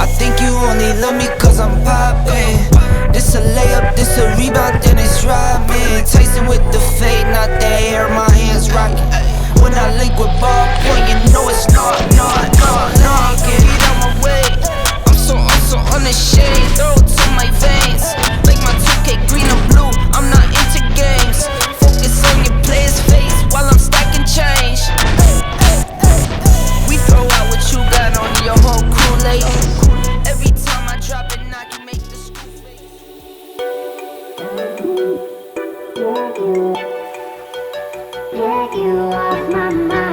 I think you only love me cause I'm poppin'. This a layup, this a rebound, then it's robbing. Tyson with the fade, not the hair, my hands rockin'. When I link with ball point, you know it's not. Get it out my way. I'm so unashamed. Throw it to my veins. Like my 2K green and blue, I'm not into games. Focus on your player's face while I'm stacking change. We throw out what you got on your whole crew late. Every time I drop it, knock you make the school face. Get you off my mind.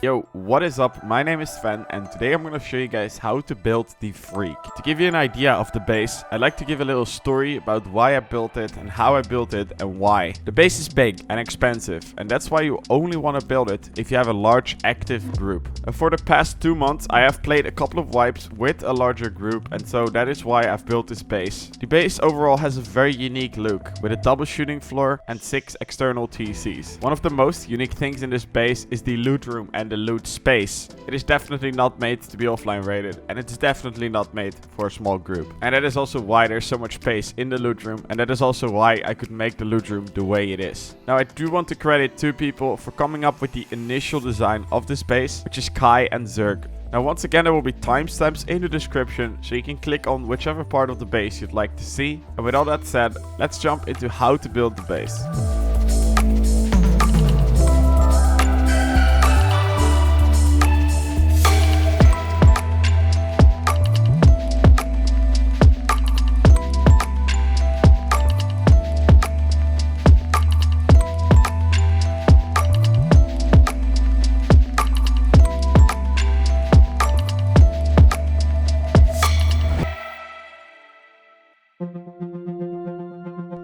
Yo, what is up? My name is Sven and today I'm going to show you guys how to build the Freak. To give you an idea of the base, I'd like to give a little story about why I built it and how I built it and why. The base is big and expensive and that's why you only want to build it if you have a large active group. And for the past 2 months I have played a couple of wipes with a larger group and so that is why I've built this base. The base overall has a very unique look with a double shooting floor and 6 external TCs. One of the most unique things in this base is the loot room and the loot space. It is definitely not made to be offline rated and it's definitely not made for a small group. And that is also why there's so much space in the loot room and that is also why I could make the loot room the way it is. Now I do want to credit 2 people for coming up with the initial design of this base, which is Kai and Zerg. Now once again there will be timestamps in the description so you can click on whichever part of the base you'd like to see. And with all that said, let's jump into how to build the base.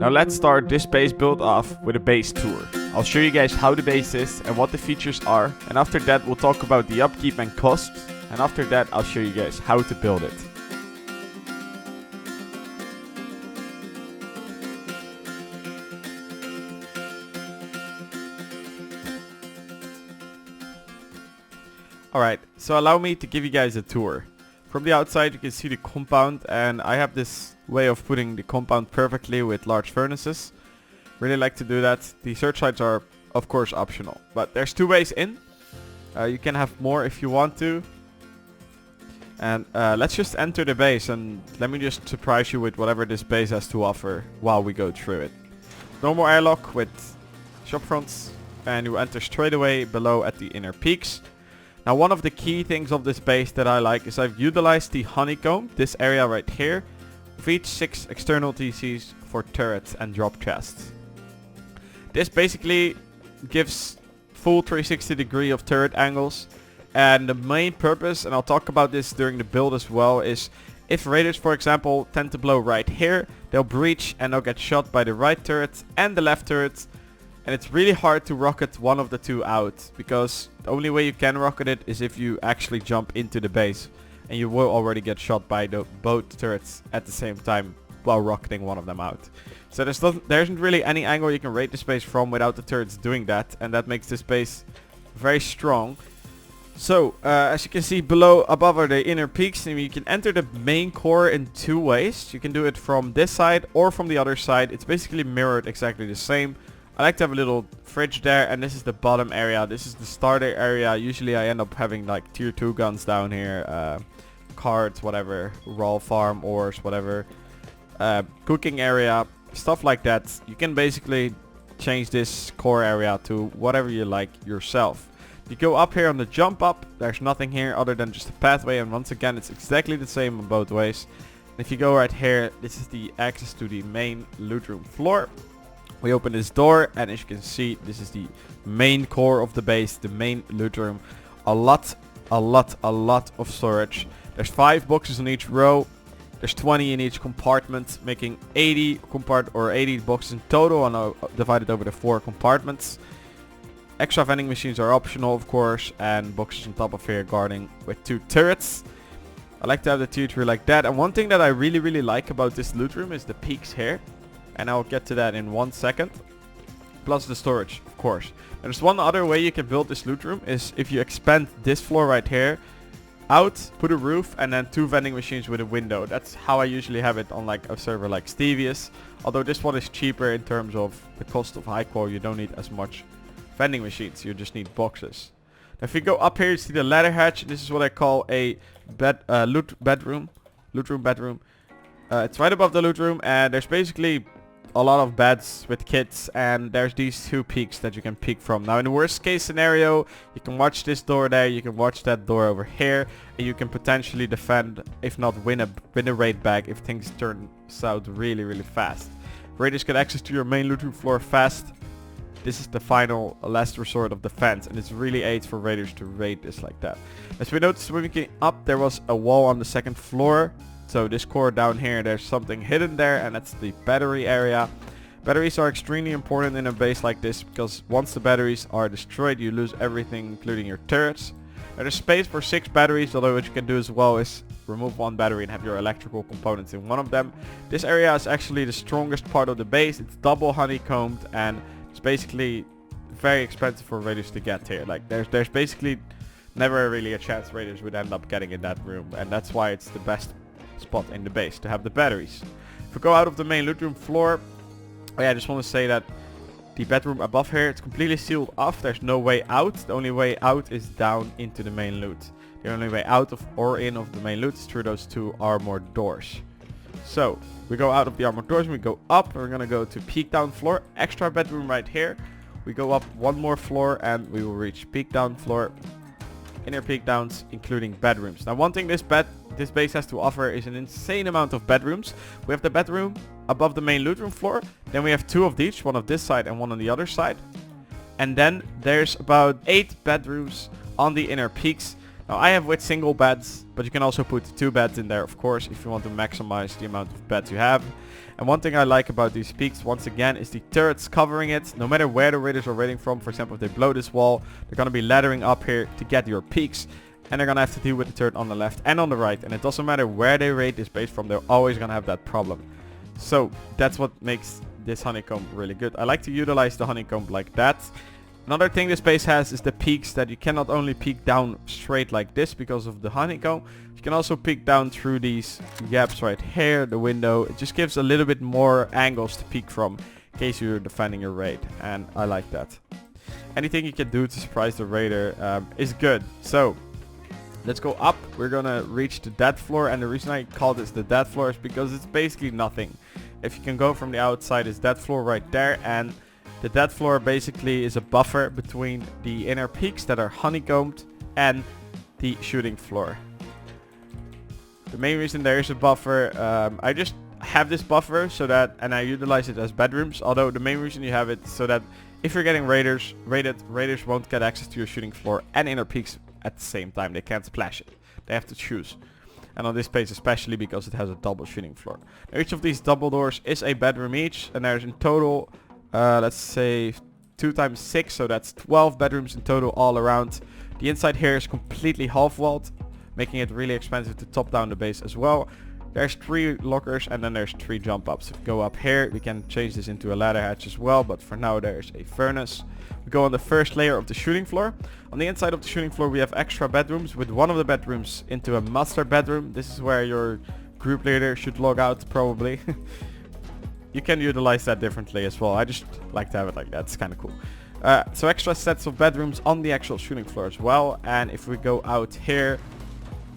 Now let's start this base build off with a base tour. I'll show you guys how the base is and what the features are, and after that we'll talk about the upkeep and costs, and after that I'll show you guys how to build it. Alright, so allow me to give you guys a tour. From the outside you can see the compound and I have this way of putting the compound perfectly with large furnaces. Really like to do that. The searchlights are of course optional, but there's 2 ways in. You can have more if you want to. And let's just enter the base and let me just surprise you with whatever this base has to offer while we go through it. Normal airlock with shop fronts and you enter straight away below at the inner peaks. Now one of the key things of this base that I like is I've utilized the honeycomb, this area right here, with each 6 external TCs for turrets and drop chests. This basically gives full 360 degree of turret angles, and the main purpose, and I'll talk about this during the build as well, is if raiders for example tend to blow right here, they'll breach and they'll get shot by the right turret and the left turret. And it's really hard to rocket one of the 2 out, because the only way you can rocket it is if you actually jump into the base. And you will already get shot by both turrets at the same time while rocketing one of them out. So there isn't really any angle you can raid the base from without the turrets doing that. And that makes this base very strong. So as you can see below, above are the inner peaks, and you can enter the main core in 2 ways. You can do it from this side or from the other side. It's basically mirrored exactly the same. I like to have a little fridge there, and this is the bottom area. This is the starter area. Usually I end up having like tier 2 guns down here, cards, whatever, raw farm, ores, whatever. cooking area, stuff like that. You can basically change this core area to whatever you like yourself. You go up here on the jump up, there's nothing here other than just a pathway, and once again it's exactly the same on both ways. And if you go right here, this is the access to the main loot room floor. We open this door, and as you can see, this is the main core of the base, the main loot room. A lot of storage. There's 5 boxes on each row. There's 20 in each compartment, making 80 boxes in total, and divided over the 4 compartments. Extra vending machines are optional, of course, and boxes on top of here guarding with 2 turrets. I like to have the tier 3 like that. And one thing that I really like about this loot room is the peaks here. And I'll get to that in 1 second. Plus the storage, of course. There's one other way you can build this loot room is if you expand this floor right here out, put a roof, and then 2 vending machines with a window. That's how I usually have it on like a server like Stevious. Although this one is cheaper in terms of the cost of high core. You don't need as much vending machines. You just need boxes. Now if you go up here, you see the ladder hatch. This is what I call a loot room bedroom. It's right above the loot room, and there's basically a lot of beds with kits, and there's these 2 peaks that you can peek from. Now in the worst case scenario, you can watch this door there, you can watch that door over here, and you can potentially defend, if not win a raid back if things turn south really fast. Raiders get access to your main loot room floor fast. This is the final last resort of defense, and it's really aids for raiders to raid this like that. As we noticed when we came up, there was a wall on the 2nd floor. So this core down here, there's something hidden there, and that's the battery area. Batteries are extremely important in a base like this, because once the batteries are destroyed, you lose everything, including your turrets. There's space for 6 batteries, although what you can do as well is remove 1 battery and have your electrical components in one of them. This area is actually the strongest part of the base. It's double honeycombed, and it's basically very expensive for raiders to get here. Like there's basically never really a chance raiders would end up getting in that room, and that's why it's the best spot in the base to have the batteries. If we go out of the main loot room floor, I just want to say that the bedroom above here, it's completely sealed off. There's no way out. The only way out is down into the main loot. The only way out of or in of the main loot is through those 2 armored doors. So we go out of the armored doors and we go up. We're gonna go to peak down floor, extra bedroom right here. We go up 1 more floor and we will reach peak down floor. Inner peak downs, including bedrooms. Now one thing this base has to offer is an insane amount of bedrooms. We have the bedroom above the main loot room floor. Then we have 2 of each, one on this side and one on the other side. And then there's about 8 bedrooms on the inner peaks. Now I have with single beds, but you can also put 2 beds in there, of course, if you want to maximize the amount of beds you have. And one thing I like about these peaks, once again, is the turrets covering it. No matter where the raiders are raiding from, for example, if they blow this wall, they're going to be laddering up here to get your peaks. And they're going to have to deal with the turret on the left and on the right. And it doesn't matter where they raid this base from, they're always going to have that problem. So that's what makes this honeycomb really good. I like to utilize the honeycomb like that. Another thing this base has is the peaks, that you cannot only peek down straight like this because of the honeycomb. You can also peek down through these gaps right here, the window. It just gives a little bit more angles to peek from in case you're defending your raid, and I like that. Anything you can do to surprise the raider is good. So let's go up. We're gonna reach the dead floor, and the reason I call this the dead floor is because it's basically nothing. If you can go from the outside, it's dead floor right there, and the dead floor basically is a buffer between the inner peaks that are honeycombed and the shooting floor. The main reason there is a buffer, I just have this buffer so that, and I utilize it as bedrooms, although the main reason you have it so that if you're getting raiders won't get access to your shooting floor and inner peaks at the same time. They can't splash it. They have to choose. And on this space especially because it has a double shooting floor. Now, each of these double doors is a bedroom each, and there's in total let's say 2 times 6, so that's 12 bedrooms in total all around. The inside here is completely half-walled, making it really expensive to top down the base as well. There's 3 lockers and then there's 3 jump ups. If we go up here, we can change this into a ladder hatch as well, but for now there's a furnace. We go on the first layer of the shooting floor. On the inside of the shooting floor we have extra bedrooms, with one of the bedrooms into a master bedroom. This is where your group leader should log out probably. You can utilize that differently as well. I just like to have it like that. It's kind of cool. So extra sets of bedrooms on the actual shooting floor as well. And if we go out here,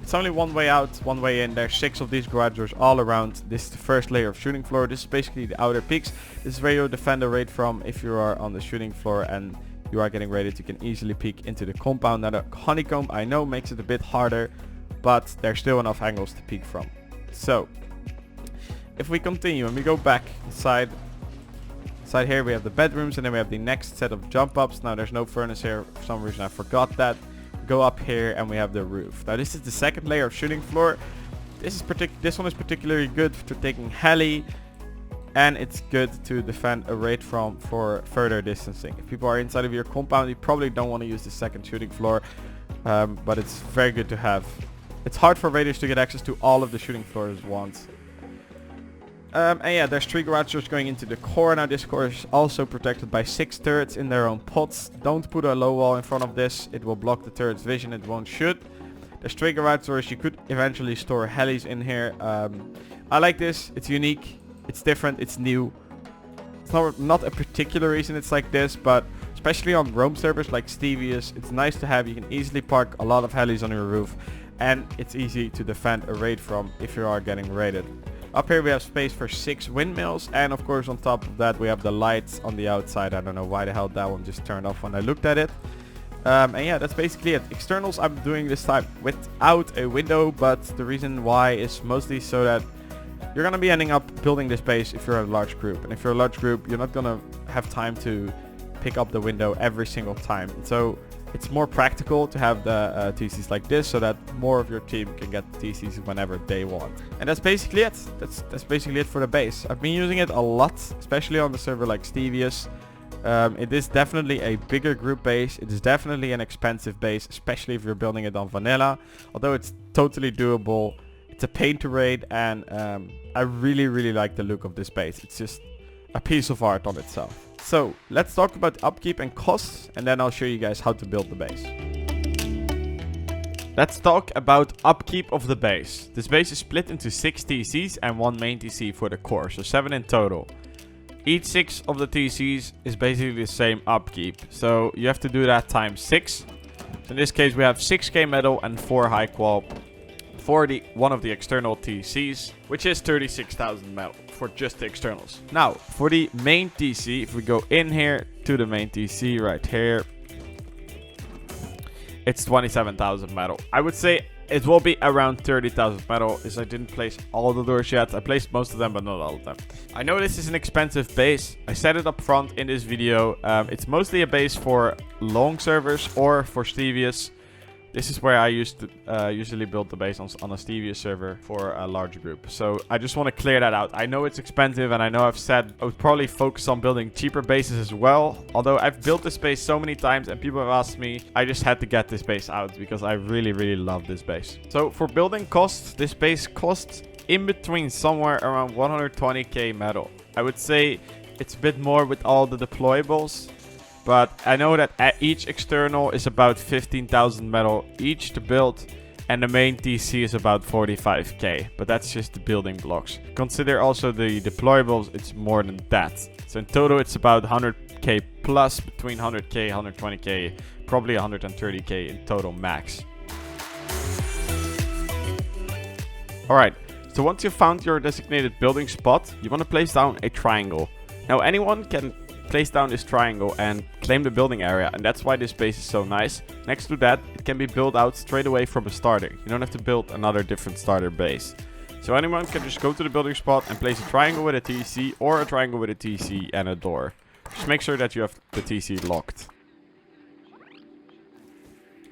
It's only one way out, one way in. There's 6 of these garage doors all around. This is the first layer of shooting floor. This is basically the outer peaks. This is where you'll defend a raid from if you are on the shooting floor and you are getting raided. You can easily peek into the compound. Now the honeycomb, I know, makes it a bit harder, but there's still enough angles to peek from. So if we continue and we go back inside here, we have the bedrooms, and then we have the next set of jump ups. Now there's no furnace here. For some reason I forgot that. Go up here and we have the roof. Now this is the second layer of shooting floor. This one is particularly good for taking heli, and it's good to defend a raid from for further distancing. If people are inside of your compound, you probably don't want to use the second shooting floor, but it's very good to have. It's hard for raiders to get access to all of the shooting floors at once. And yeah, there's 3 garage doors going into the core. Now this core is also protected by 6 turrets in their own pots. Don't put a low wall in front of this. It will block the turret's vision. It won't shoot. There's 3 garage doors. You could eventually store helis in here. I like this. It's unique. It's different. It's new. It's not a particular reason it's like this, but especially on roam servers like Stevious, it's nice to have. You can easily park a lot of helis on your roof, and it's easy to defend a raid from if you are getting raided. Up here we have space for 6 windmills, and of course on top of that we have the lights on the outside. I don't know why the hell that one just turned off when I looked at it. And yeah, that's basically it. Externals I'm doing this time without a window, but the reason why is mostly so that you're going to be ending up building this base if you're a large group. And if you're a large group, you're not going to have time to pick up the window every single time. So it's more practical to have the TCs like this, so that more of your team can get the TCs whenever they want. And that's basically it. That's basically it for the base. I've been using it a lot, especially on the server like Stevious. It is definitely a bigger group base. It is definitely an expensive base, especially if you're building it on vanilla. Although it's totally doable. It's a pain to raid, and I really like the look of this base. It's just a piece of art on itself. So let's talk about upkeep and costs, and then I'll show you guys how to build the base. Let's talk about upkeep of the base. This base is split into 6 TCs and 1 main TC for the core, so 7 in total. Each 6 of the TCs is basically the same upkeep, so you have to do that times 6. So in this case we have 6k metal and 4 high qual for one of the external TCs, which is 36,000 metal for just the externals. Now for the main TC, if we go in here to the main TC right here, it's 27,000 metal. I would say it will be around 30,000 metal, as I didn't place all the doors yet. I placed most of them, but not all of them. I know this is an expensive base. I said it up front in this video. It's mostly a base for long servers or for Stevious. This is where I usually build the base on a Stevious server for a large group. So I just want to clear that out. I know it's expensive, and I know I've said I would probably focus on building cheaper bases as well. Although I've built this base so many times and people have asked me, I just had to get this base out because I really love this base. So for building costs, this base costs in between somewhere around 120k metal. I would say it's a bit more with all the deployables. But I know that each external is about 15,000 metal each to build, and the main TC is about 45k, but that's just the building blocks. Consider also the deployables, it's more than that. So in total it's about 100k plus, between 100k, 120k, probably 130k in total max. Alright, so once you've found your designated building spot, you want to place down a triangle. Now anyone can place down this triangle and claim the building area, and that's why this base is so nice. Next to that, it can be built out straight away from a starter. You don't have to build another different starter base. So anyone can just go to the building spot and place a triangle with a TC or a triangle with a TC and a door. Just make sure that you have the TC locked.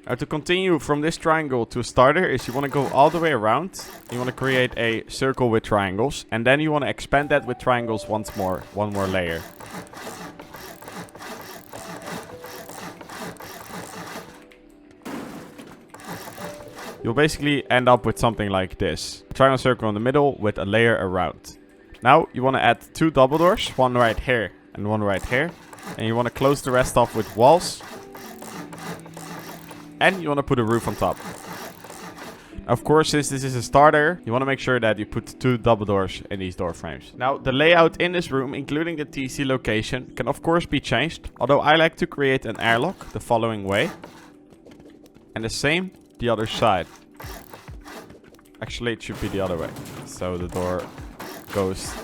Now to continue from this triangle to a starter is you want to go all the way around. You want to create a circle with triangles, and then you want to expand that with triangles once more, one more layer. You'll basically end up with something like this. A triangle circle in the middle with a layer around. Now you want to add 2 double doors, one right here and one right here. And you want to close the rest off with walls. And you want to put a roof on top. Of course, since this is a starter, you want to make sure that you put 2 double doors in these door frames. Now, the layout in this room, including the TC location, can of course be changed. Although I like to create an airlock the following way. And the same the other side. Actually, it should be the other way. So the door goes...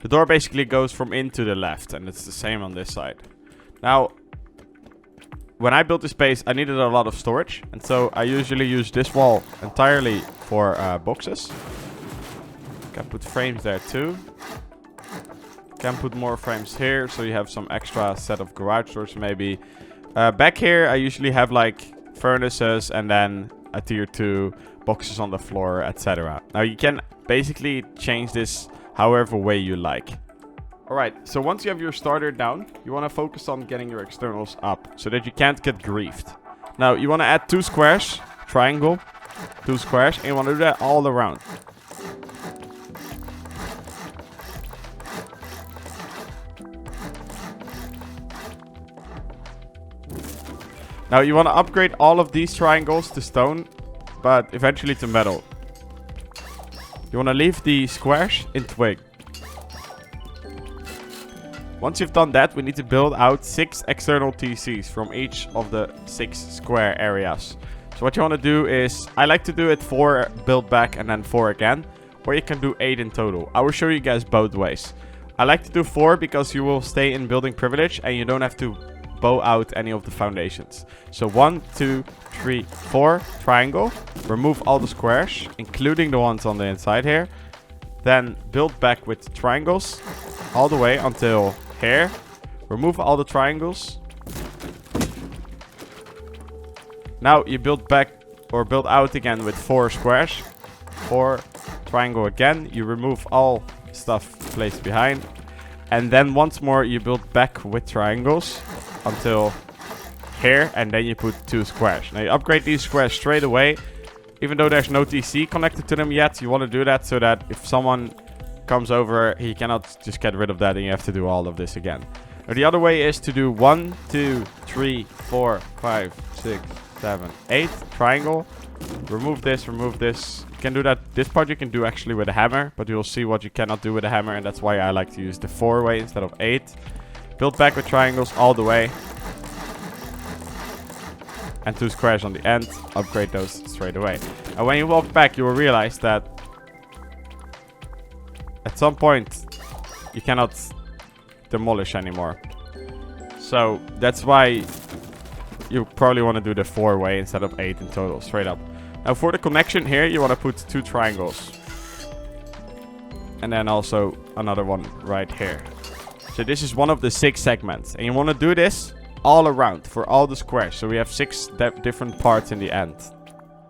The door basically goes from in to the left. And it's the same on this side. Now, when I built this base, I needed a lot of storage. And so I usually use this wall entirely for boxes. Can put frames there too. Can put more frames here, so you have some extra set of garage doors maybe. Back here, I usually have like furnaces and then a tier 2, boxes on the floor, etc. Now you can basically change this however way you like. Alright, so once you have your starter down, you want to focus on getting your externals up so that you can't get griefed. Now you want to add 2 squares, triangle, 2 squares, and you want to do that all around. Now you want to upgrade all of these triangles to stone, but eventually to metal. You want to leave the squares in twig. Once you've done that, we need to build out 6 external TCs from each of the 6 square areas. So what you want to do is, I like to do it 4 build back and then 4 again, or you can do 8 in total. I will show you guys both ways. I like to do 4 because you will stay in building privilege and you don't have to bow out any of the foundations. So 1, 2, 3, 4, triangle. Remove all the squares, including the ones on the inside here. Then build back with triangles all the way until here. Remove all the triangles. Now you build back or build out again with 4 squares. 4, triangle again. You remove all stuff placed behind. And then once more you build back with triangles until here, and then you put 2 squares. Now you upgrade these squares straight away. Even though there's no TC connected to them yet, you want to do that so that if someone comes over, he cannot just get rid of that and you have to do all of this again. Now the other way is to do 1, 2, 3, 4, 5, 6, 7, 8, triangle. Remove this, remove this. You can do that. This part you can do actually with a hammer, but you'll see what you cannot do with a hammer, and that's why I like to use the 4 way instead of 8. Build back with triangles all the way. And 2 squares on the end. Upgrade those straight away. And when you walk back, you will realize that at some point you cannot demolish anymore. So that's why you probably want to do the 4 way instead of 8 in total, straight up. Now for the connection here, you want to put 2 triangles. And then also another one right here. So this is one of the 6 segments. And you want to do this all around for all the squares. So we have 6 different parts in the end.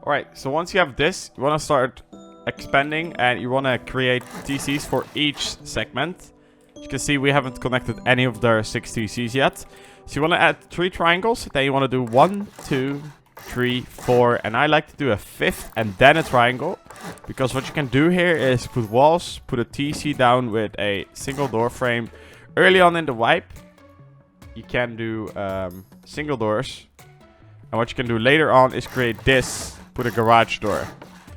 Alright, so once you have this, you want to start expanding. And you want to create TCs for each segment. As you can see, we haven't connected any of the 6 TCs yet. So you want to add 3 triangles. Then you want to do 1, 2, 3, 4. And I like to do a 5th and then a triangle. Because what you can do here is put walls, put a TC down with a single door frame. Early on in the wipe, you can do single doors. And what you can do later on is create this, put a garage door.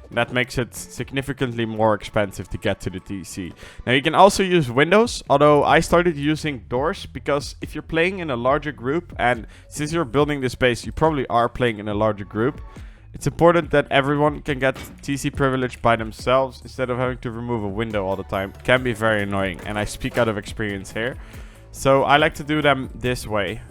And that makes it significantly more expensive to get to the TC. Now you can also use windows, although I started using doors because if you're playing in a larger group, and since you're building this base, you probably are playing in a larger group, it's important that everyone can get TC privilege by themselves instead of having to remove a window all the time. It can be very annoying, and I speak out of experience here. So I like to do them this way.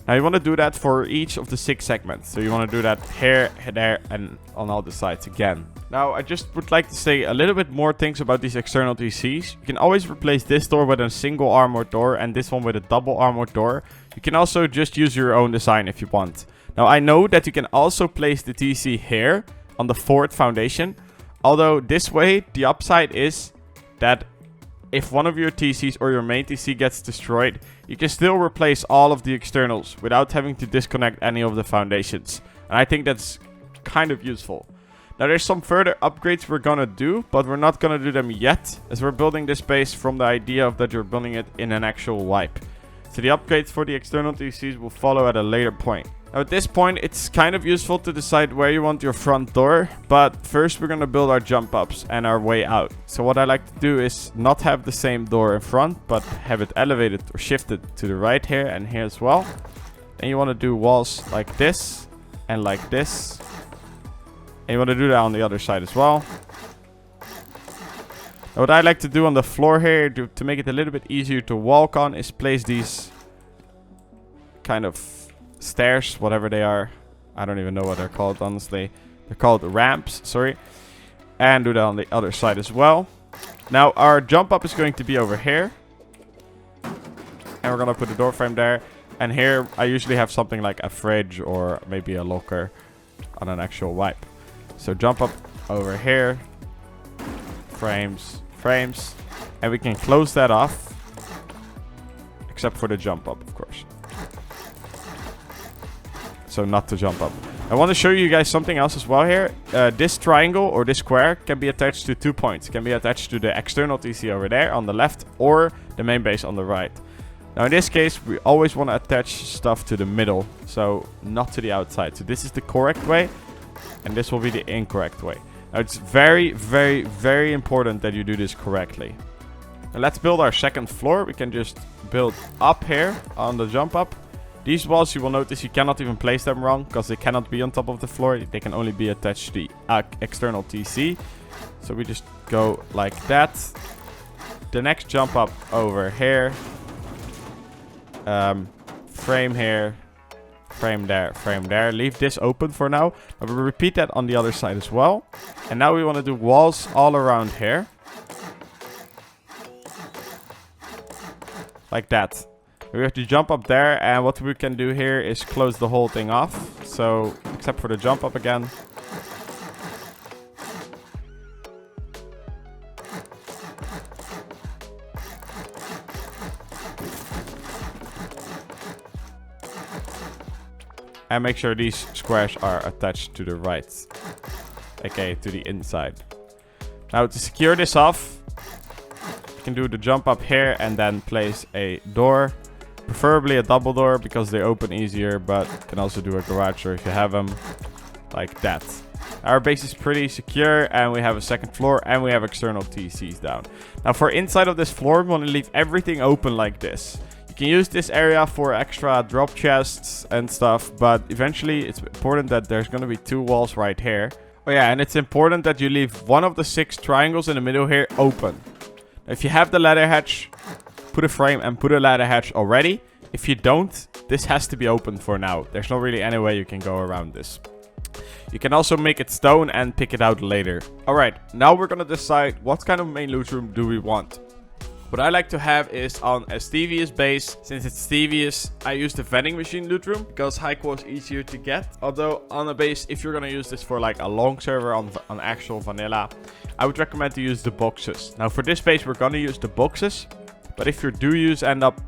Now you want to do that for each of the 6 segments. So you want to do that here, there, and on all the sides again. Now I just would like to say a little bit more things about these external TCs. You can always replace this door with a single armored door and this one with a double armored door. You can also just use your own design if you want. Now I know that you can also place the TC here on the 4th foundation. Although this way, the upside is that if one of your TCs or your main TC gets destroyed, you can still replace all of the externals without having to disconnect any of the foundations. And I think that's kind of useful. Now there's some further upgrades we're gonna do, but we're not gonna do them yet, as we're building this base from the idea of that you're building it in an actual wipe. So the upgrades for the external TCs will follow at a later point. Now at this point, it's kind of useful to decide where you want your front door, but first we're gonna build our jump ups and our way out. So what I like to do is not have the same door in front, but have it elevated or shifted to the right here and here as well. And you want to do walls like this and like this. And you want to do that on the other side as well. Now what I like to do on the floor here to make it a little bit easier to walk on is place these kind of stairs, whatever they are. I don't even know what they're called, honestly. They're called ramps, sorry. And do that on the other side as well. Now our jump up is going to be over here. And we're going to put the door frame there. And here I usually have something like a fridge or maybe a locker on an actual wipe. So jump up over here. Frames. And we can close that off. Except for the jump up, of course. So not to jump up. I want to show you guys something else as well here. This triangle or this square can be attached to 2 points. It can be attached to the external TC over there on the left or the main base on the right. Now in this case, we always want to attach stuff to the middle. So not to the outside. So this is the correct way. And this will be the incorrect way. Now it's very, very, very important that you do this correctly. Now let's build our second floor. We can just build up here on the jump up. These walls, you will notice you cannot even place them wrong because they cannot be on top of the floor. They can only be attached to the external TC. So we just go like that. The next jump up over here. Frame here. Frame there. Leave this open for now. But we'll repeat that on the other side as well. And now we want to do walls all around here. Like that. We have to jump up there, and what we can do here is close the whole thing off. So, except for the jump up again. And make sure these squares are attached to the right. Okay, to the inside. Now to secure this off, you can do the jump up here and then place a door. Preferably a double door because they open easier, but you can also do a garage door if you have them. Like that. Our base is pretty secure and we have a second floor and we have external TCs down. Now for inside of this floor, we want to leave everything open like this. You can use this area for extra drop chests and stuff, but eventually it's important that there's going to be 2 walls right here. Oh yeah, and it's important that you leave one of the 6 triangles in the middle here open. If you have the ladder hatch, put a frame and put a ladder hatch already. If you don't, this has to be open for now. There's not really any way you can go around this. You can also make it stone and pick it out later. Alright, now we're gonna decide what kind of main loot room do we want. What I like to have is on a Stevious base. Since it's Stevious, I use the vending machine loot room because high core is easier to get. Although on a base, if you're gonna use this for like a long server on actual vanilla, I would recommend to use the boxes. Now for this base, we're gonna use the boxes. But if you do end up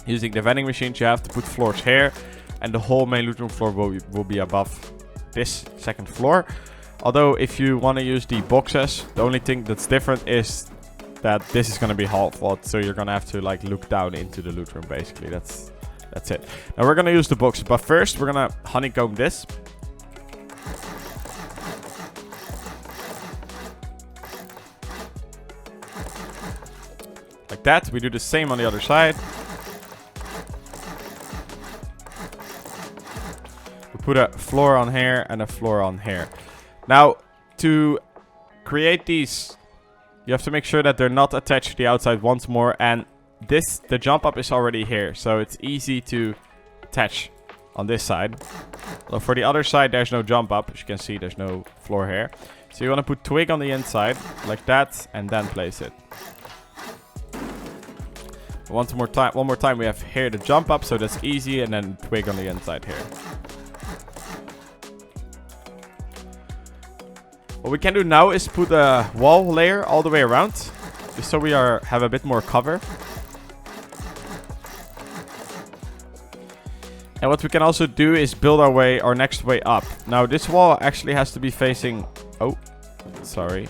using the vending machines, you have to put floors here. And the whole main loot room floor will be above this second floor. Although if you want to use the boxes, the only thing that's different is that this is going to be half walled. So you're going to have to like look down into the loot room basically. That's it. Now we're going to use the boxes. But first we're going to honeycomb this. Like that. We do the same on the other side. We put a floor on here and a floor on here. Now, to create these, you have to make sure that they're not attached to the outside once more. And the jump up is already here. So it's easy to attach on this side. So for the other side, there's no jump up. As you can see, there's no floor here. So you want to put twig on the inside like that and then place it. One more time, we have here the jump up, so that's easy, and then twig on the inside here. What we can do now is put a wall layer all the way around, just so we have a bit more cover. And what we can also do is build our next way up. Now this wall actually has to be facing... Oh, sorry.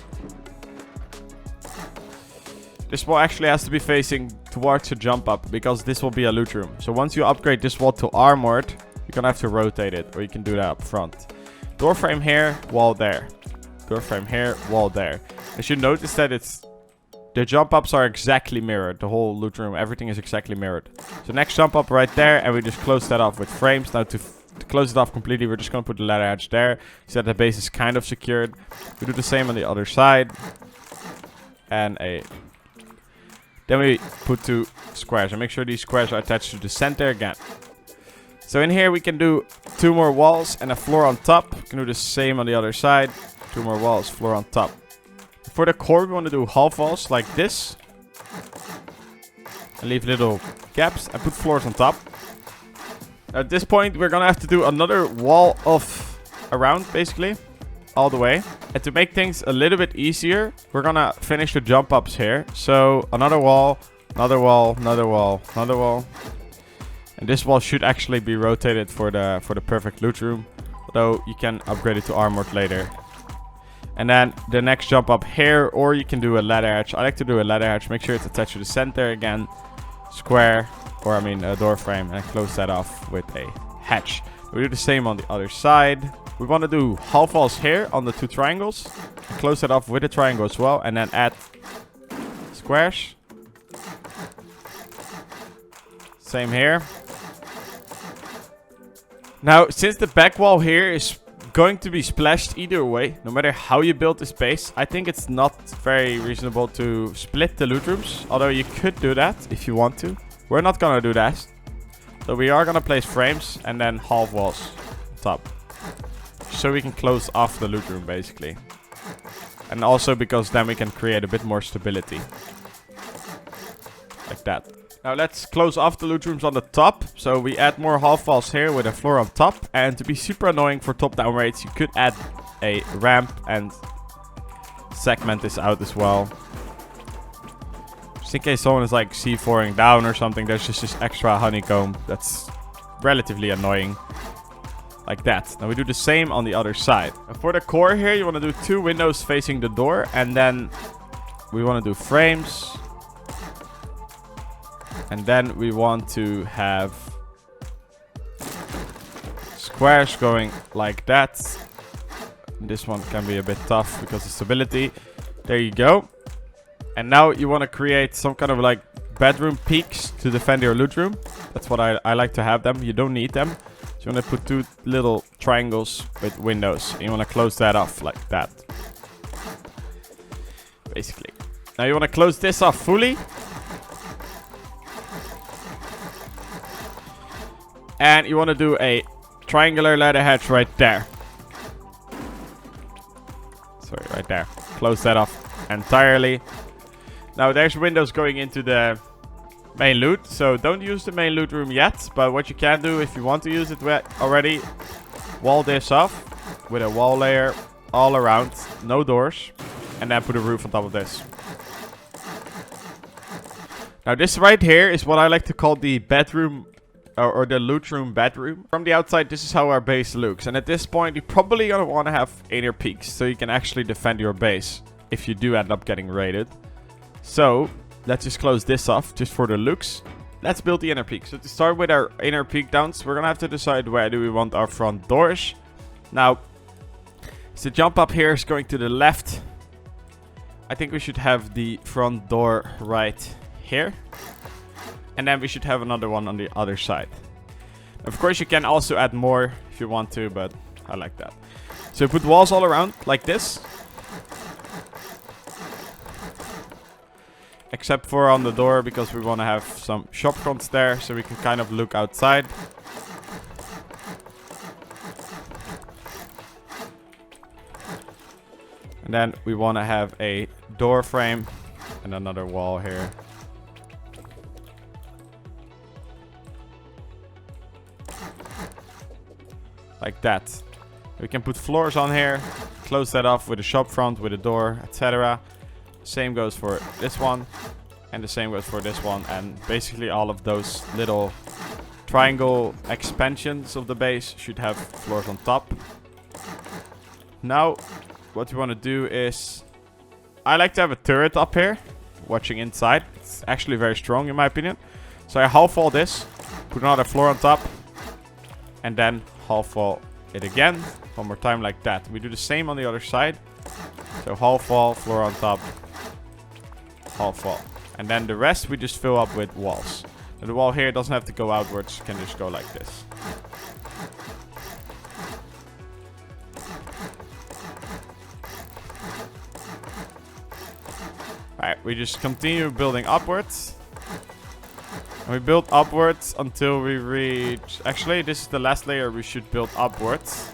This wall actually has to be facing towards the jump up, because this will be a loot room. So once you upgrade this wall to armored, you're gonna have to rotate it, or you can do that up front. Door frame here, wall there. Door frame here, wall there. You should notice that the jump ups are exactly mirrored. The whole loot room, everything is exactly mirrored. So next jump up right there, and we just close that off with frames. Now to to close it off completely, we're just going to put the ladder edge there so that the base is kind of secured. We do the same on the other side. And then we put 2 squares and make sure these squares are attached to the center again. So in here we can do 2 more walls and a floor on top. We can do the same on the other side. 2 more walls, floor on top. For the core we want to do half walls like this. And leave little gaps and put floors on top. At this point we're going to have to do another wall of around basically. All the way. And to make things a little bit easier, we're gonna finish the jump ups here. So another wall, another wall, another wall, another wall. And this wall should actually be rotated for the perfect loot room. Although you can upgrade it to armored later. And then the next jump up here, or you can do a ladder edge. I like to do a ladder edge. Make sure it's attached to the center again. Square, or I mean a door frame, and close that off with a hatch. We do the same on the other side. We want to do half walls here on the 2 triangles. And close that off with a triangle as well. And then add squares. Same here. Now, since the back wall here is going to be splashed either way, no matter how you build this base, I think it's not very reasonable to split the loot rooms. Although you could do that if you want to. We're not going to do that. So we are going to place frames and then half walls on top. So we can close off the loot room basically. And also because then we can create a bit more stability. Like that. Now let's close off the loot rooms on the top. So we add more half walls here with a floor on top. And to be super annoying for top down raids, you could add a ramp and segment this out as well. Just in case someone is like C4ing down or something, there's just this extra honeycomb that's relatively annoying. Like that. Now we do the same on the other side. And for the core here, you want to do 2 windows facing the door. And then we want to do frames. And then we want to have squares going like that. This one can be a bit tough because of stability. There you go. And now you want to create some kind of like bedroom peaks to defend your loot room. That's what I like to have them. You don't need them. So you want to put 2 little triangles with windows. And you want to close that off like that. Basically. Now you want to close this off fully. And you want to do a triangular ladder hatch right there. Sorry, right there. Close that off entirely. Now there's windows going into the main loot. So don't use the main loot room yet. But what you can do if you want to use it already, wall this off with a wall layer all around. No doors. And then put a roof on top of this. Now this right here is what I like to call the bedroom or the loot room bedroom. From the outside, this is how our base looks. And at this point, you're probably going to want to have inner peaks so you can actually defend your base if you do end up getting raided. So let's just close this off just for the looks. Let's build the inner peak. So to start with our inner peak downs, we're going to have to decide where do we want our front doors. Now, so the jump up here is going to the left. I think we should have the front door right here. And then we should have another one on the other side. Of course, you can also add more if you want to, but I like that. So put walls all around like this. Except for on the door, because we want to have some shop fronts there, so we can kind of look outside. And then we want to have a door frame and another wall here. Like that. We can put floors on here, close that off with a shop front, with a door, etc. Same goes for this one, and the same goes for this one, and basically all of those little triangle expansions of the base should have floors on top. Now, what we want to do is, I like to have a turret up here, watching inside. It's actually very strong in my opinion. So I half wall this, put another floor on top, and then half wall it again. One more time like that. We do the same on the other side. So half wall, floor on top, half wall. And then the rest we just fill up with walls. And the wall here doesn't have to go outwards, it can just go like this. Alright, we just continue building upwards. And we build upwards until we reach... Actually, this is the last layer we should build upwards.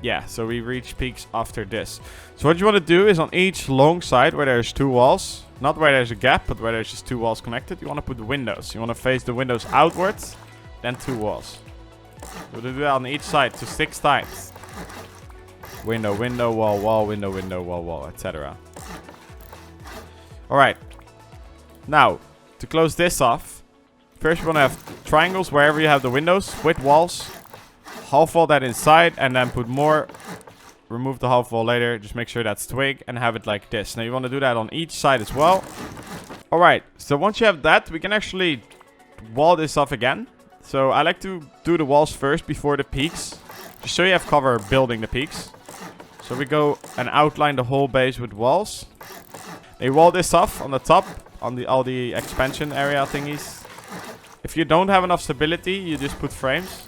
Yeah, so we reach peaks after this. So what you want to do is on each long side where there's 2 walls, not where there's a gap, but where there's just 2 walls connected, you want to put the windows. You want to face the windows outwards, then 2 walls. We'll do that on each side, so 6 times. Window, window, wall, wall, window, window, wall, wall, etc. Alright. Now, to close this off, first you want to have triangles wherever you have the windows with walls. Half wall that inside and then put more. Remove the half wall later. Just make sure that's twig and have it like this. Now you want to do that on each side as well. Alright, so once you have that, we can actually wall this off again. So I like to do the walls first before the peaks. Just so you have cover building the peaks. So we go and outline the whole base with walls. They wall this off on the top, on all the expansion area thingies. If you don't have enough stability, you just put frames.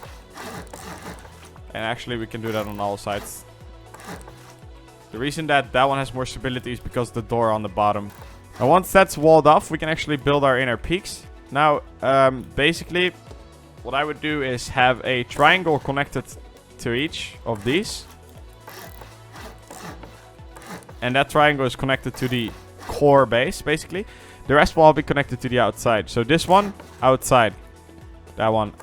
And actually we can do that on all sides. The reason that that one has more stability is because the door on the bottom. And once that's walled off, we can actually build our inner peaks. Now, basically, what I would do is have a triangle connected to each of these. And that triangle is connected to the core base, basically. The rest will all be connected to the outside. So this one, outside. That one,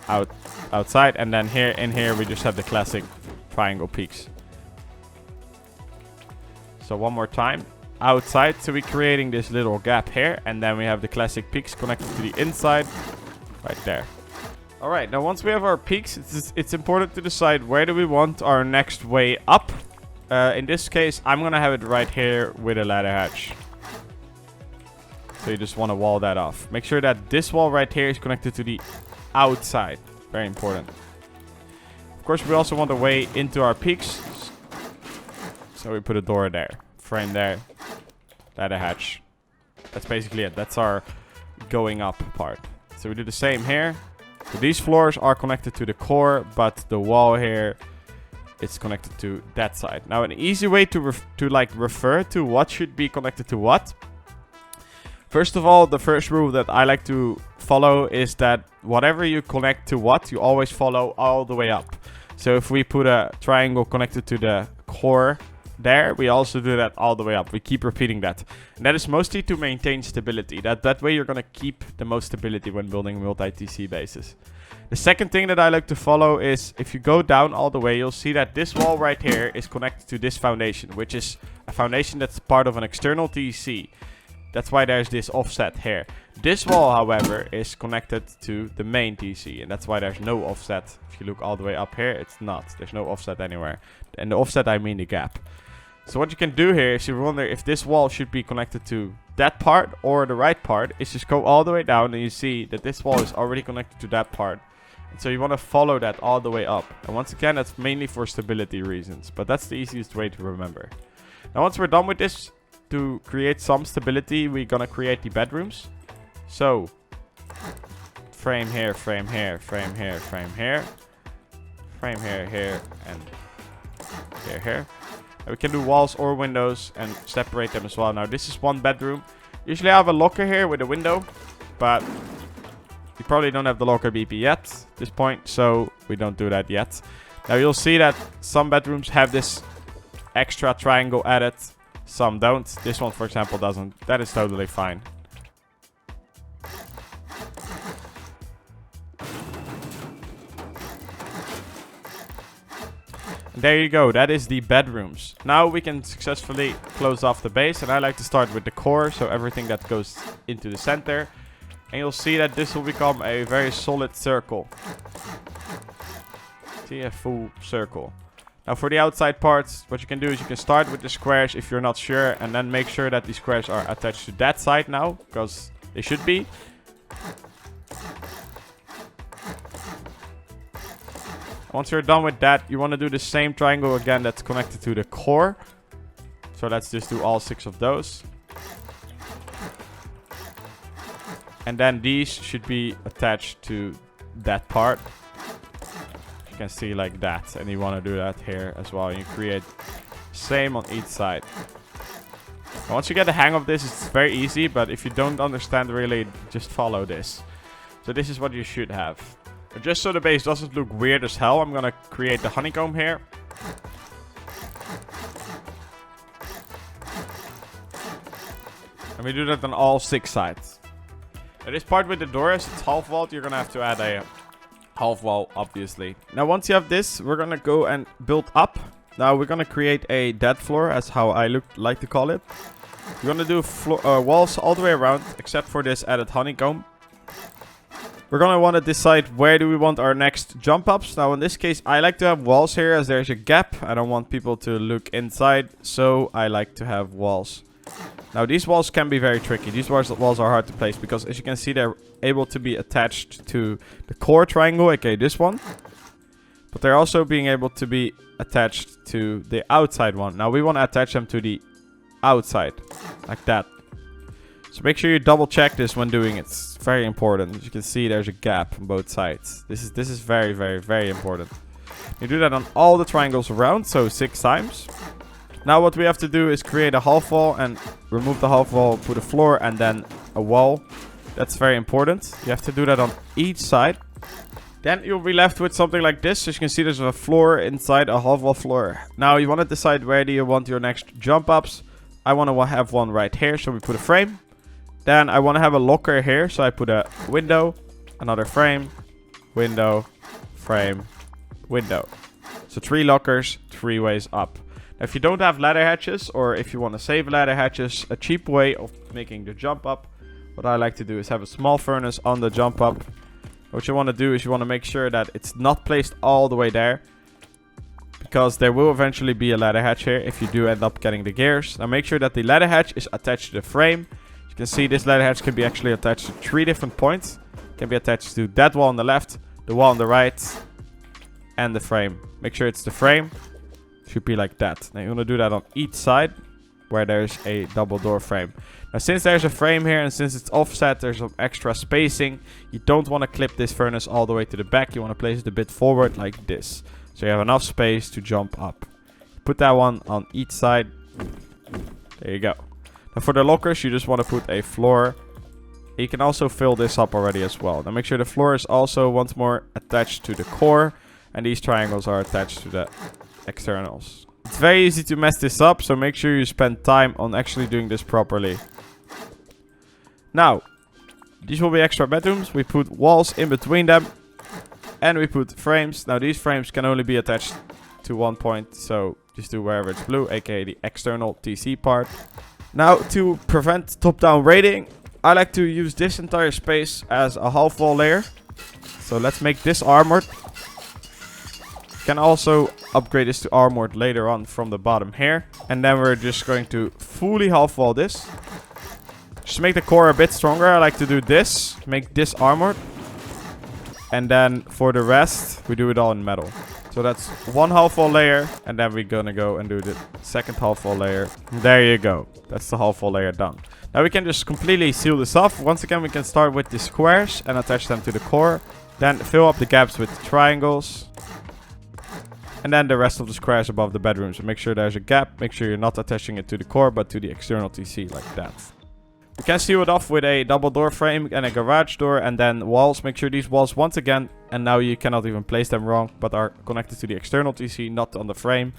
outside. And then here, in here, we just have the classic triangle peaks. So one more time. Outside. So we're creating this little gap here. And then we have the classic peaks connected to the inside. Right there. Alright, now once we have our peaks, it's important to decide where do we want our next way up. In this case, I'm going to have it right here with a ladder hatch. So you just want to wall that off. Make sure that this wall right here is connected to the outside. Very important. Of course, we also want a way into our peaks. So we put a door there. Frame there. Ladder hatch. That's basically it. That's our going up part. So we do the same here. So these floors are connected to the core, but the wall here is connected to that side. Now, an easy way to refer to what should be connected to what. First of all, the first rule that I like to follow is that whatever you connect to what, you always follow all the way up. So if we put a triangle connected to the core there, we also do that all the way up. We keep repeating that. And that is mostly to maintain stability. That way you're going to keep the most stability when building multi-TC bases. The second thing that I like to follow is if you go down all the way, you'll see that this wall right here is connected to this foundation, which is a foundation that's part of an external TC. That's why there's this offset here. This wall, however, is connected to the main TC, and that's why there's no offset. If you look all the way up here, it's not. There's no offset anywhere. And the offset, I mean the gap. So what you can do here is you wonder if this wall should be connected to that part or the right part, is just go all the way down and you see that this wall is already connected to that part. And so you want to follow that all the way up. And once again, that's mainly for stability reasons, but that's the easiest way to remember. Now once we're done with this, to create some stability, we're gonna create the bedrooms. So frame here, frame here, frame here, frame here, frame here, here, and here, here. And we can do walls or windows and separate them as well. Now this is one bedroom. Usually I have a locker here with a window, but we probably don't have the locker BP yet at this point, so we don't do that yet. Now you'll see that some bedrooms have this extra triangle added. Some don't. This one, for example, doesn't. That is totally fine. And there you go. That is the bedrooms. Now we can successfully close off the base. And I like to start with the core. So everything that goes into the center. And you'll see that this will become a very solid circle. See, a full circle. Now for the outside parts, what you can do is you can start with the squares if you're not sure, and then make sure that these squares are attached to that side now, because they should be. Once you're done with that, you want to do the same triangle again that's connected to the core. So let's just do all 6 of those. And then these should be attached to that part. You can see like that, and you want to do that here as well. You create Same on each side. And once you get the hang of this, it's very easy, but if you don't understand really, just follow this. So this is what you should have. But just so the base doesn't look weird as hell, I'm gonna create the honeycomb here. And we do that on all 6 sides. Now this part with the door, as it's half walled, you're gonna have to add a half wall, obviously. Now once you have this, we're gonna go and build up. Now we're gonna create a dead floor, as how I like to call it. We're gonna do walls all the way around, except for this added honeycomb. We're gonna want to decide where do we want our next jump ups. Now in this case, I like to have walls here, as there's a gap. I don't want people to look inside, so I like to have walls. Now these walls can be very tricky. These walls are hard to place because, as you can see, they're able to be attached to the core triangle, aka this one. But they're also being able to be attached to the outside one. Now we want to attach them to the outside, like that. So make sure you double check this when doing it. It's very important. As you can see, there's a gap on both sides. This is very, very, very important. You do that on all the triangles around, so 6 times. Now what we have to do is create a half wall and remove the half wall, put a floor and then a wall. That's very important. You have to do that on each side. Then you'll be left with something like this. As you can see, there's a floor inside a half wall floor. Now you want to decide where do you want your next jump ups. I want to have one right here, so we put a frame. Then I want to have a locker here, so I put a window, another frame, window, frame, window. So 3 lockers, 3 ways up. Now, if you don't have ladder hatches, or if you want to save ladder hatches, a cheap way of making the jump up, what I like to do is have a small furnace on the jump up. What you want to do is you want to make sure that it's not placed all the way there, because there will eventually be a ladder hatch here if you do end up getting the gears. Now make sure that the ladder hatch is attached to the frame. You can see this ladder hatch can be actually attached to 3 different points. It can be attached to that wall on the left, the wall on the right, and the frame. Make sure it's the frame. Should be like that. Now you want to do that on each side where there's a double door frame. Now since there's a frame here and since it's offset, there's some extra spacing. You don't want to clip this furnace all the way to the back. You want to place it a bit forward like this. So you have enough space to jump up. Put that one on each side. There you go. Now for the lockers, you just want to put a floor. You can also fill this up already as well. Now make sure the floor is also once more attached to the core. And these triangles are attached to the externals. It's very easy to mess this up, so make sure you spend time on actually doing this properly. Now, these will be extra bedrooms. We put walls in between them. And we put frames. Now these frames can only be attached to one point, so just do wherever it's blue, aka the external TC part. Now to prevent top-down raiding, I like to use this entire space as a half wall layer. So let's make this armored. Can also upgrade this to armored later on from the bottom here. And then we're just going to fully half wall this. Just to make the core a bit stronger, I like to do this. Make this armored. And then for the rest, we do it all in metal. So that's one half wall layer. And then we're gonna go and do the second half wall layer. There you go. That's the half wall layer done. Now we can just completely seal this off. Once again, we can start with the squares and attach them to the core. Then fill up the gaps with triangles. And then the rest of the squares above the bedroom. So make sure there's a gap. Make sure you're not attaching it to the core, but to the external TC like that. You can seal it off with a double door frame and a garage door and then walls. Make sure these walls once again, and now you cannot even place them wrong, but are connected to the external TC, not on the frame.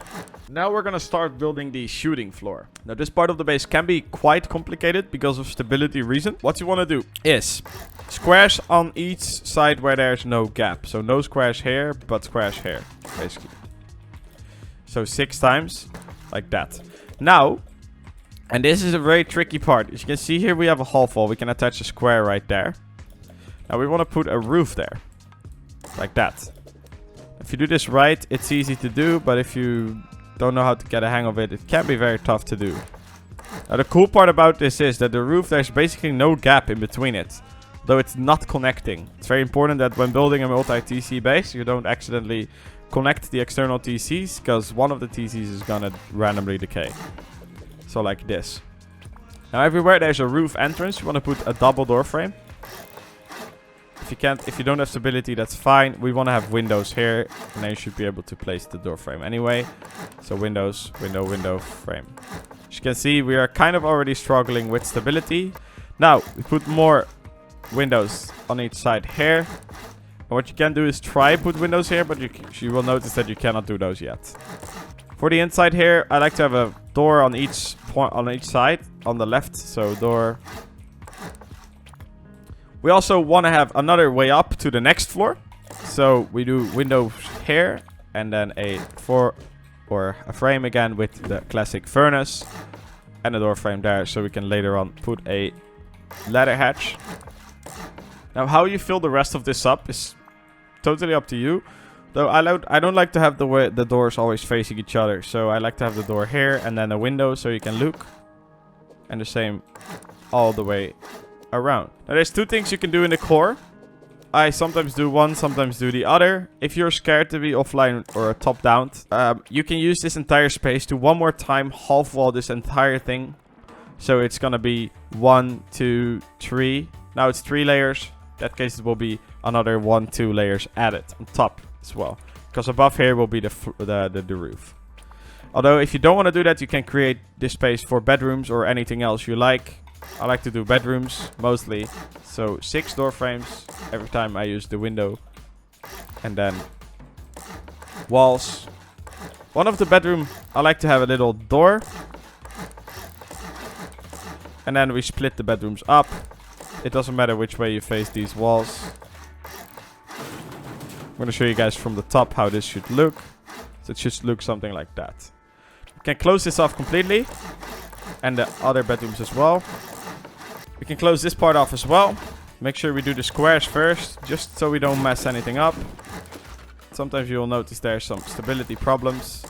Now we're gonna start building the shooting floor. Now this part of the base can be quite complicated because of stability reason. What you wanna do is squares on each side where there's no gap. So no squares here, but squares here, basically. So 6 times, like that. Now, and this is a very tricky part. As you can see here, we have a half wall. We can attach a square right there. Now we want to put a roof there. Like that. If you do this right, it's easy to do. But if you don't know how to get a hang of it, it can be very tough to do. Now the cool part about this is that the roof, there's basically no gap in between it. Though it's not connecting. It's very important that when building a multi-TC base, you don't accidentally connect the external TCs. Because one of the TCs is going to randomly decay. So like this. Now everywhere there's a roof entrance, you want to put a double door frame. If you don't have stability, that's fine. We want to have windows here, and then you should be able to place the door frame anyway. So windows, window, window, frame. As you can see, we are kind of already struggling with stability. Now, we put more windows on each side here. And what you can do is try put windows here, but you will notice that you cannot do those yet. For the inside here, I like to have a door on each point on each side on the left. So door. We also want to have another way up to the next floor. So we do windows here and then a frame again with the classic furnace and a door frame there, so we can later on put a ladder hatch. Now how you fill the rest of this up is totally up to you. Though I don't like to have the doors always facing each other. So I like to have the door here and then a window so you can look. And the same all the way around. Now there's two things you can do in the core. I sometimes do one, sometimes do the other. If you're scared to be offline or top down, you can use this entire space to one more time half wall this entire thing. So it's gonna be 1, 2, 3. Now it's 3 layers. In that case it will be another 1, 2 layers added on top as well. Because above here will be the roof. Although if you don't want to do that, you can create this space for bedrooms or anything else you like. I like to do bedrooms mostly. So 6 door frames every time I use the window. And then walls. One of the bedroom, I like to have a little door. And then we split the bedrooms up. It doesn't matter which way you face these walls. I'm going to show you guys from the top how this should look. So it should look something like that. We can close this off completely. And the other bedrooms as well. We can close this part off as well. Make sure we do the squares first, just so we don't mess anything up. Sometimes you'll notice there's some stability problems.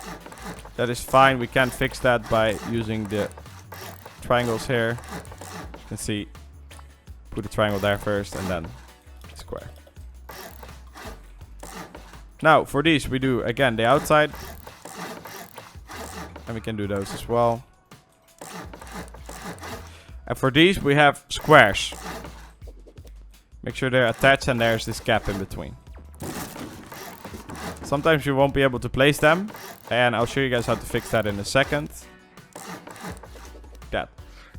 That is fine. We can fix that by using the triangles here. You can see, put the triangle there first and then square. Now for these we do again the outside. And we can do those as well. And for these we have squares. Make sure they're attached and there's this gap in between. Sometimes you won't be able to place them. And I'll show you guys how to fix that in a second. That.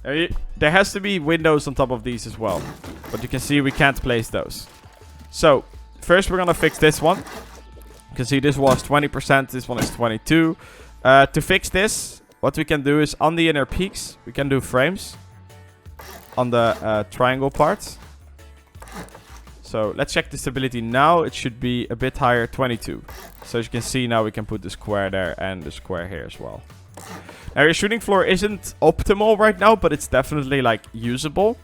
There has to be windows on top of these as well. But you can see we can't place those. So, first we're going to fix this one. You can see this was 20%, this one is 22%. To fix this, what we can do is on the inner peaks, we can do frames. On the triangle parts. So let's check the stability now. It should be a bit higher, 22. So as you can see now we can put the square there and the square here as well. Now your shooting floor isn't optimal right now, but it's definitely like usable.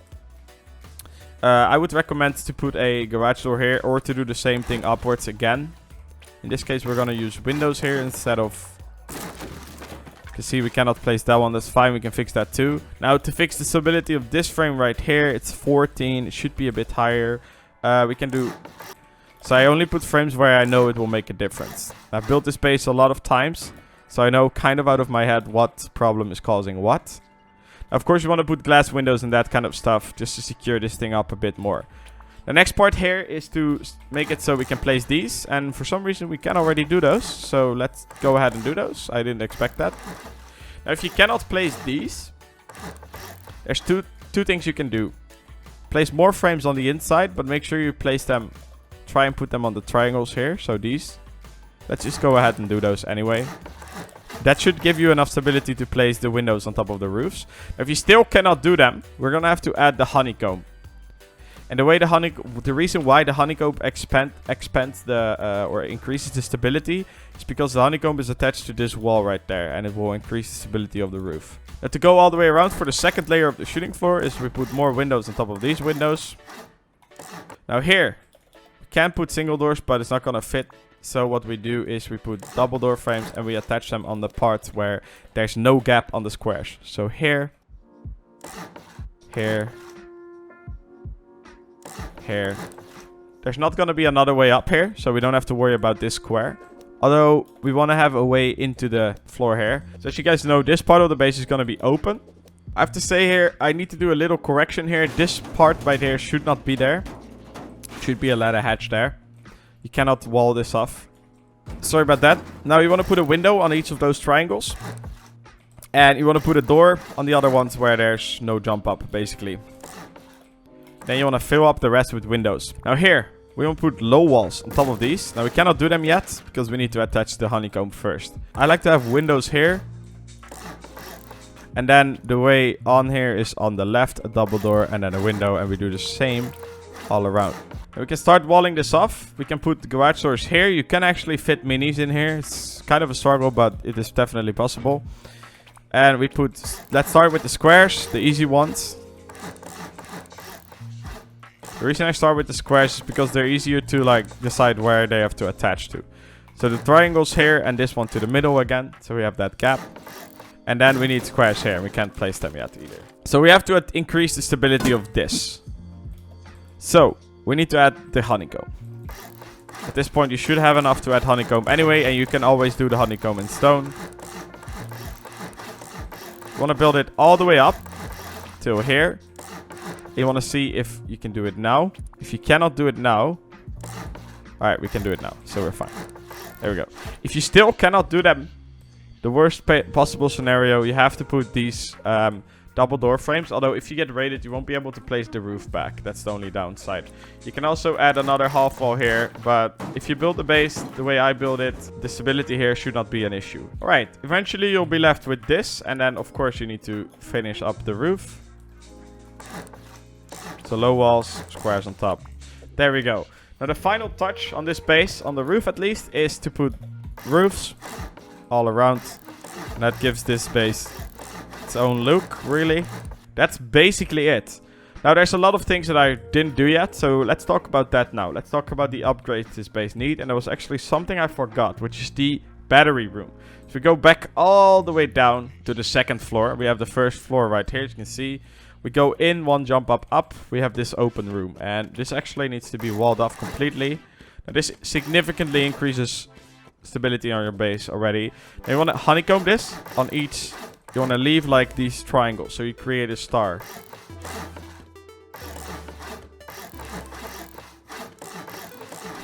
I would recommend to put a garage door here or to do the same thing upwards again. In this case we're going to use windows here instead of... You can see we cannot place that one. That's fine. We can fix that too. Now to fix the stability of this frame right here, it's 14. It should be a bit higher. We can do... So I only put frames where I know it will make a difference. I've built this base a lot of times. So I know kind of out of my head what problem is causing what. Now, of course you want to put glass windows and that kind of stuff just to secure this thing up a bit more. The next part here is to make it so we can place these. And for some reason we can already do those. So let's go ahead and do those. I didn't expect that. Now if you cannot place these, there's two things you can do. Place more frames on the inside, but make sure you place them, try and put them on the triangles here. So these. Let's just go ahead and do those anyway. That should give you enough stability to place the windows on top of the roofs. Now, if you still cannot do them, we're going to have to add the honeycomb. And the reason why the honeycomb expands the or increases the stability is because the honeycomb is attached to this wall right there, and it will increase the stability of the roof. Now to go all the way around for the second layer of the shooting floor is we put more windows on top of these windows. Now here, we can put single doors, but it's not gonna fit. So what we do is we put double door frames and we attach them on the parts where there's no gap on the squares. So here, here. Here. There's not going to be another way up here, so we don't have to worry about this square. Although, we want to have a way into the floor here. So as you guys know, this part of the base is going to be open. I have to say here, I need to do a little correction here. This part right here should not be there. It Should be a ladder hatch there. You cannot wall this off. Sorry about that. Now you want to put a window on each of those triangles. And you want to put a door on the other ones where there's no jump up, basically. Then you want to fill up the rest with windows. Now here, we want to put low walls on top of these. Now we cannot do them yet, because we need to attach the honeycomb first. I like to have windows here. And then the way on here is on the left, a double door and then a window. And we do the same all around. And we can start walling this off. We can put the garage doors here. You can actually fit minis in here. It's kind of a struggle, but it is definitely possible. And we put, let's start with the squares, the easy ones. The reason I start with the squares is because they're easier to like decide where they have to attach to. So the triangles here and this one to the middle again. So we have that gap. And then we need squares here. We can't place them yet either. So we have to increase the stability of this. So we need to add the honeycomb. At this point you should have enough to add honeycomb anyway. And you can always do the honeycomb in stone. You want to build it all the way up till here. You want to see if you can do it now. If you cannot do it now. Alright, we can do it now. So we're fine. There we go. If you still cannot do them, the worst possible scenario, you have to put these double door frames. Although if you get raided, you won't be able to place the roof back. That's the only downside. You can also add another half wall here. But if you build the base the way I build it, the stability here should not be an issue. Alright, eventually you'll be left with this. And then of course you need to finish up the roof. So low walls, squares on top. There we go. Now the final touch on this base, on the roof at least, is to put roofs all around. And that gives this base its own look, really. That's basically it. Now there's a lot of things that I didn't do yet, so let's talk about that now. Let's talk about the upgrades this base needs. And there was actually something I forgot, which is the battery room. So we go back all the way down to the second floor. We have the first floor right here, as you can see. We go in, one jump up. We have this open room. And this actually needs to be walled off completely. Now this significantly increases stability on your base already. Now you want to honeycomb this on each. You want to leave like these triangles. So you create a star.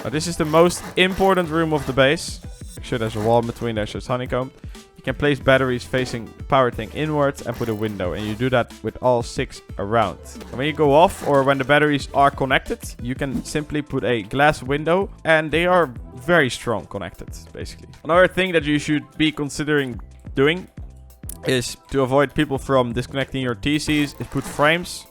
Now this is the most important room of the base. Make sure there's a wall in between there, so it's honeycomb. You can place batteries facing the power thing inwards and put a window. And you do that with all 6 around. And when you go off or when the batteries are connected, you can simply put a glass window. And they are very strong connected, basically. Another thing that you should be considering doing is to avoid people from disconnecting your TCs is put frames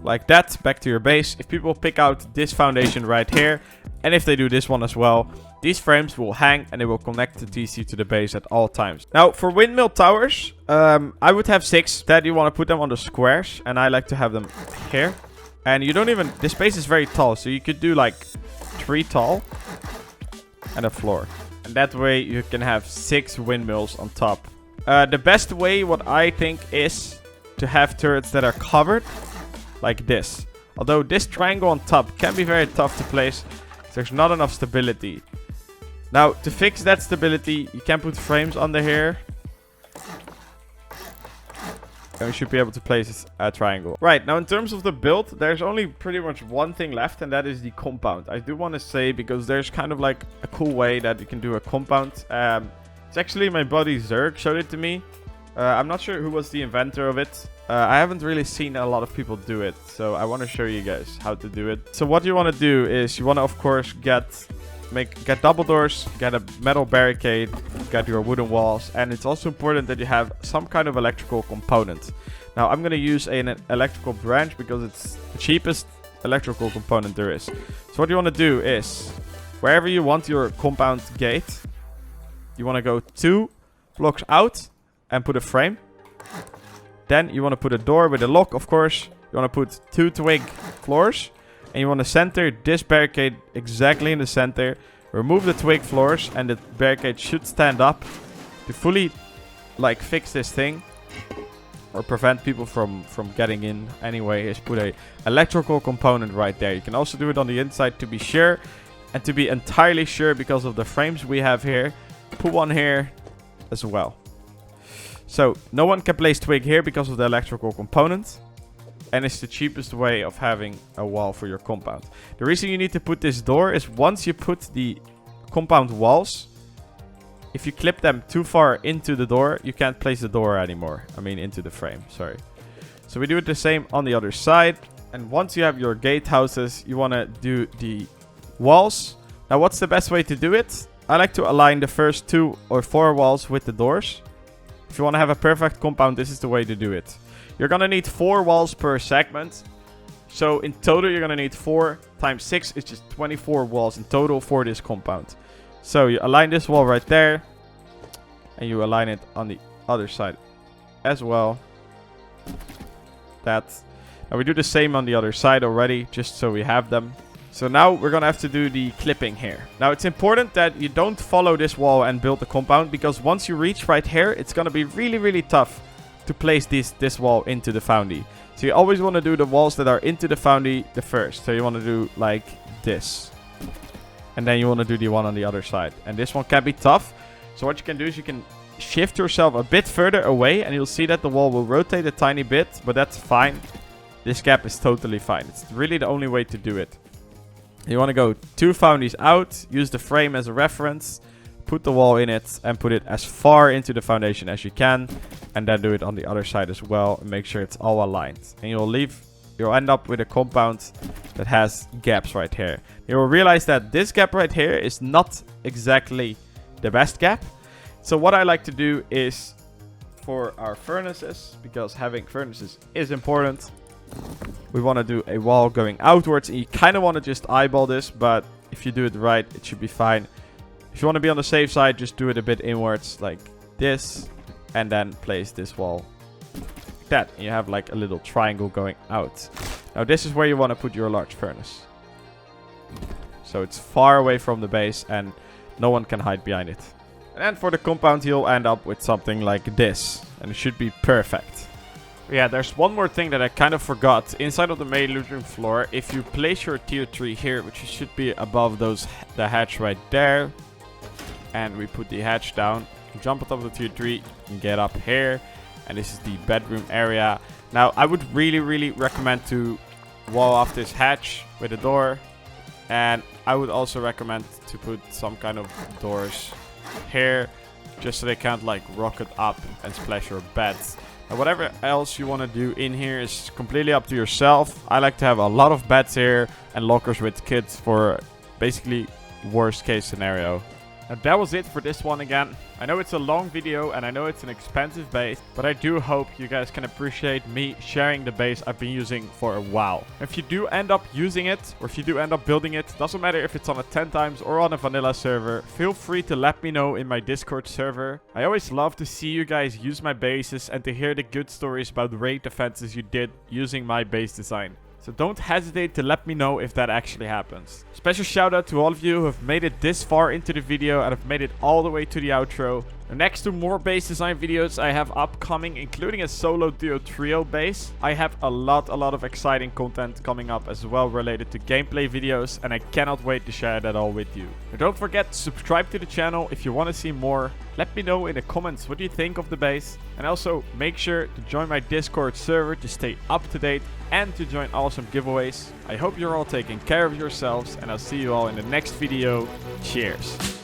like that back to your base. If people pick out this foundation right here, and if they do this one as well, these frames will hang and they will connect the TC to the base at all times. Now, for windmill towers, I would have 6. That you want to put them on the squares, and I like to have them here. And you don't even... This base is very tall, so you could do like 3 tall and a floor. And that way you can have 6 windmills on top. The best way, what I think, is to have turrets that are covered like this. Although this triangle on top can be very tough to place. There's not enough stability. Now, to fix that stability, you can put frames under here. And we should be able to place a triangle. Right, now in terms of the build, there's only pretty much one thing left, and that is the compound. I do want to say, because there's kind of like a cool way that you can do a compound. It's actually my buddy Zerg showed it to me. I'm not sure who was the inventor of it. I haven't really seen a lot of people do it, so I want to show you guys how to do it. So what you want to do is you want to, of course, get double doors, get a metal barricade, get your wooden walls, and it's also important that you have some kind of electrical component. Now I'm going to use an electrical branch because it's the cheapest electrical component there is. So what you want to do is, wherever you want your compound gate, you want to go 2 blocks out and put a frame. Then you want to put a door with a lock, of course. You want to put 2 twig floors. And you want to center this barricade exactly in the center. Remove the twig floors and the barricade should stand up. To fully like fix this thing or prevent people from getting in anyway, is put a electrical component right there. You can also do it on the inside to be sure. And to be entirely sure, because of the frames we have here, put one here as well. So no one can place twig here because of the electrical component. and it's the cheapest way of having a wall for your compound. The reason you need to put this door is once you put the compound walls, if you clip them too far into the door, you can't place the door anymore. I mean, into the frame, sorry. So we do it the same on the other side. And once you have your gatehouses, you want to do the walls. Now, what's the best way to do it? I like to align the first 2 or 4 walls with the doors. If you want to have a perfect compound, this is the way to do it. You're going to need 4 walls per segment. So in total, you're going to need 4 times 6 is just 24 walls in total for this compound. So you align this wall right there. And you align it on the other side as well. That. Now we do the same on the other side already, just so we have them. So now we're going to have to do the clipping here. Now it's important that you don't follow this wall and build the compound, because once you reach right here, it's going to be really, really tough to place this wall into the foundry. So you always want to do the walls that are into the foundry the first. So you want to do like this. And then you want to do the one on the other side. And this one can be tough. So what you can do is you can shift yourself a bit further away, and you'll see that the wall will rotate a tiny bit, but that's fine. This gap is totally fine. It's really the only way to do it. You want to go 2 foundries out, use the frame as a reference, put the wall in it, and put it as far into the foundation as you can. And then do it on the other side as well, and make sure it's all aligned. And you'll end up with a compound that has gaps right here. You will realize that this gap right here is not exactly the best gap. So what I like to do is, for our furnaces, because having furnaces is important, we want to do a wall going outwards. And you kind of want to just eyeball this, but if you do it right, it should be fine. If you want to be on the safe side, just do it a bit inwards like this. And then place this wall like that. And you have like a little triangle going out. Now this is where you want to put your large furnace. So it's far away from the base and no one can hide behind it. And then for the compound, you'll end up with something like this. And it should be perfect. Yeah, there's one more thing that I kind of forgot. Inside of the main loot room floor, if you place your tier 3 here, which should be above the hatch right there. And we put the hatch down. Jump on top of the tier 3 and get up here. And this is the bedroom area. Now, I would really, really recommend to wall off this hatch with a door. And I would also recommend to put some kind of doors here, just so they can't like rocket up and splash your beds. And whatever else you want to do in here is completely up to yourself. I like to have a lot of beds here and lockers with kids for basically worst case scenario. And that was it for this one again. I know it's a long video and I know it's an expensive base, but I do hope you guys can appreciate me sharing the base I've been using for a while. If you do end up using it, or if you do end up building it, doesn't matter if it's on a 10 times or on a vanilla server, feel free to let me know in my Discord server. I always love to see you guys use my bases and to hear the good stories about raid defenses you did using my base design. So don't hesitate to let me know if that actually happens. Special shout out to all of you who have made it this far into the video and have made it all the way to the outro. And next to more base design videos I have upcoming, including a solo duo trio base, I have a lot of exciting content coming up as well related to gameplay videos, and I cannot wait to share that all with you. And don't forget to subscribe to the channel if you want to see more. Let me know in the comments what you think of the base, and also make sure to join my Discord server to stay up to date and to join awesome giveaways. I hope you're all taking care of yourselves, and I'll see you all in the next video. Cheers!